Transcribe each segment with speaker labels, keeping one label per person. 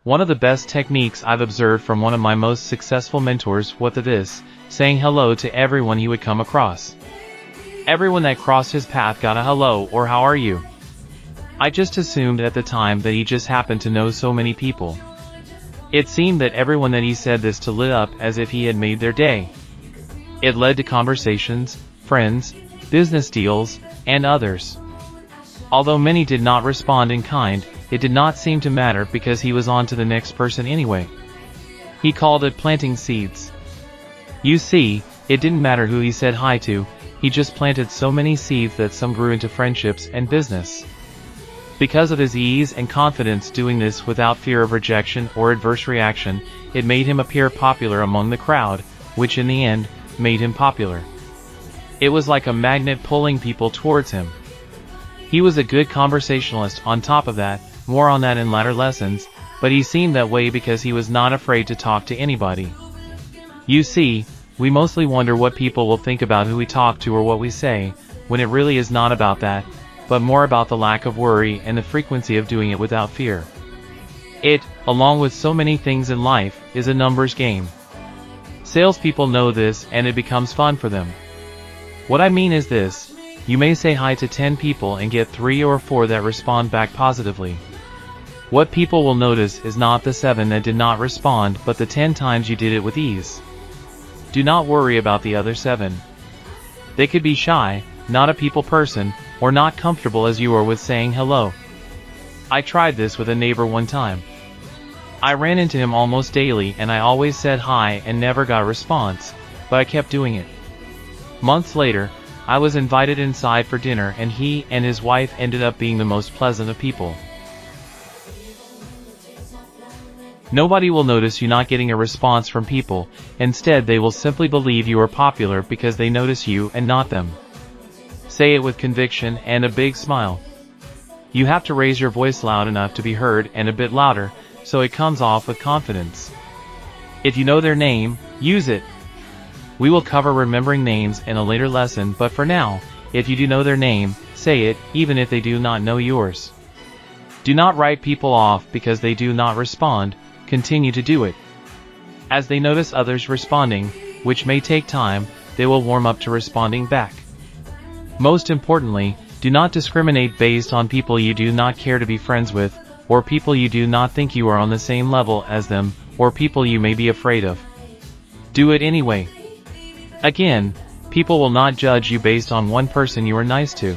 Speaker 1: One of the best techniques I've observed from one of my most successful mentors was this, saying hello to everyone he would come across. Everyone that crossed his path got a hello or how are you. I just assumed at the time that he just happened to know so many people. It seemed that everyone that he said this to lit up as if he had made their day. It led to conversations, friends, business deals, and others. Although many did not respond in kind, it did not seem to matter because he was on to the next person anyway. He called it planting seeds. You see, it didn't matter who he said hi to, he just planted so many seeds that some grew into friendships and business. Because of his ease and confidence doing this without fear of rejection or adverse reaction, it made him appear popular among the crowd, which in the end, made him popular. It was like a magnet pulling people towards him. He was a good conversationalist on top of that, more on that in latter lessons, but he seemed that way because he was not afraid to talk to anybody. You see, we mostly wonder what people will think about who we talk to or what we say, when it really is not about that, but more about the lack of worry and the frequency of doing it without fear. It, along with so many things in life, is a numbers game. Salespeople know this and it becomes fun for them. What I mean is this, you may say hi to 10 people and get 3 or 4 that respond back positively. What people will notice is not the 7 that did not respond but the 10 times you did it with ease. Do not worry about the other 7. They could be shy, not a people person, or not comfortable as you are with saying hello. I tried this with a neighbor one time. I ran into him almost daily and I always said hi and never got a response, but I kept doing it. Months later, I was invited inside for dinner and he and his wife ended up being the most pleasant of people. Nobody will notice you not getting a response from people, instead they will simply believe you are popular because they notice you and not them. Say it with conviction and a big smile. You have to raise your voice loud enough to be heard and a bit louder, so it comes off with confidence. If you know their name, use it. We will cover remembering names in a later lesson, but for now, if you do know their name, say it, even if they do not know yours. Do not write people off because they do not respond, continue to do it. As they notice others responding, which may take time, they will warm up to responding back. Most importantly, do not discriminate based on people you do not care to be friends with, or people you do not think you are on the same level as them, or people you may be afraid of. Do it anyway. Again, people will not judge you based on one person you are nice to.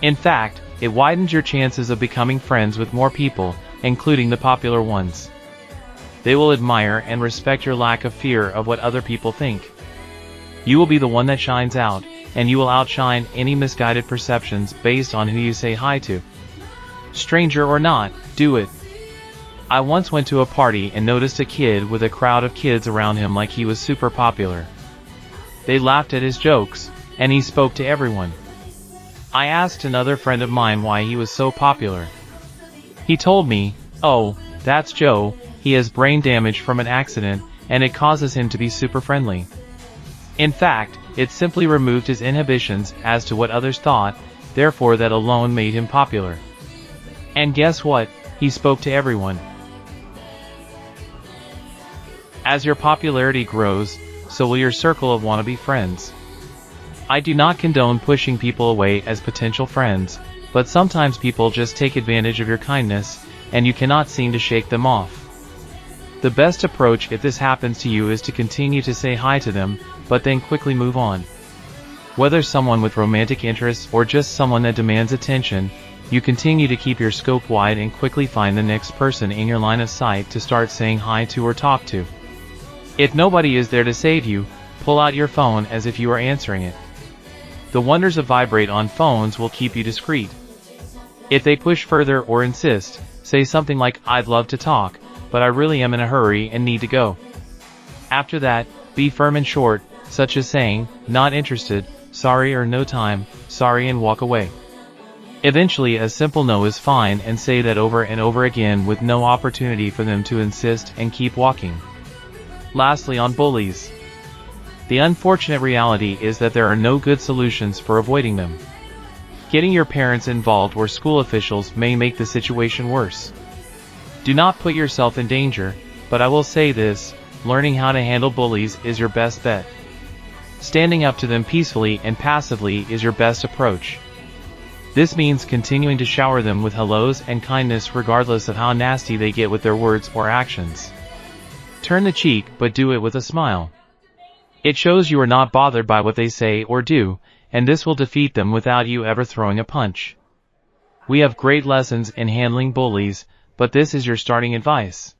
Speaker 1: In fact, it widens your chances of becoming friends with more people, including the popular ones. They will admire and respect your lack of fear of what other people think. You will be the one that shines out, and you will outshine any misguided perceptions based on who you say hi to. Stranger or not, do it. I once went to a party and noticed a kid with a crowd of kids around him like he was super popular. They laughed at his jokes, and he spoke to everyone. I asked another friend of mine why he was so popular. He told me, "Oh, that's Joe, he has brain damage from an accident, and it causes him to be super friendly." In fact, it simply removed his inhibitions as to what others thought, therefore that alone made him popular. And guess what? He spoke to everyone. As your popularity grows, so will your circle of wannabe friends. I do not condone pushing people away as potential friends, but sometimes people just take advantage of your kindness, and you cannot seem to shake them off. The best approach if this happens to you is to continue to say hi to them, but then quickly move on. Whether someone with romantic interests or just someone that demands attention, you continue to keep your scope wide and quickly find the next person in your line of sight to start saying hi to or talk to. If nobody is there to save you, pull out your phone as if you are answering it. The wonders of vibrate on phones will keep you discreet. If they push further or insist, say something like, "I'd love to talk, but I really am in a hurry and need to go." After that, be firm and short, such as saying, "Not interested, sorry," or "No time, sorry," and walk away. Eventually a simple no is fine, and say that over and over again with no opportunity for them to insist, and keep walking. Lastly, on bullies. The unfortunate reality is that there are no good solutions for avoiding them. Getting your parents involved or school officials may make the situation worse. Do not put yourself in danger, but I will say this, learning how to handle bullies is your best bet. Standing up to them peacefully and passively is your best approach. This means continuing to shower them with hellos and kindness regardless of how nasty they get with their words or actions. Turn the cheek, but do it with a smile. It shows you are not bothered by what they say or do, and this will defeat them without you ever throwing a punch. We have great lessons in handling bullies, but this is your starting advice.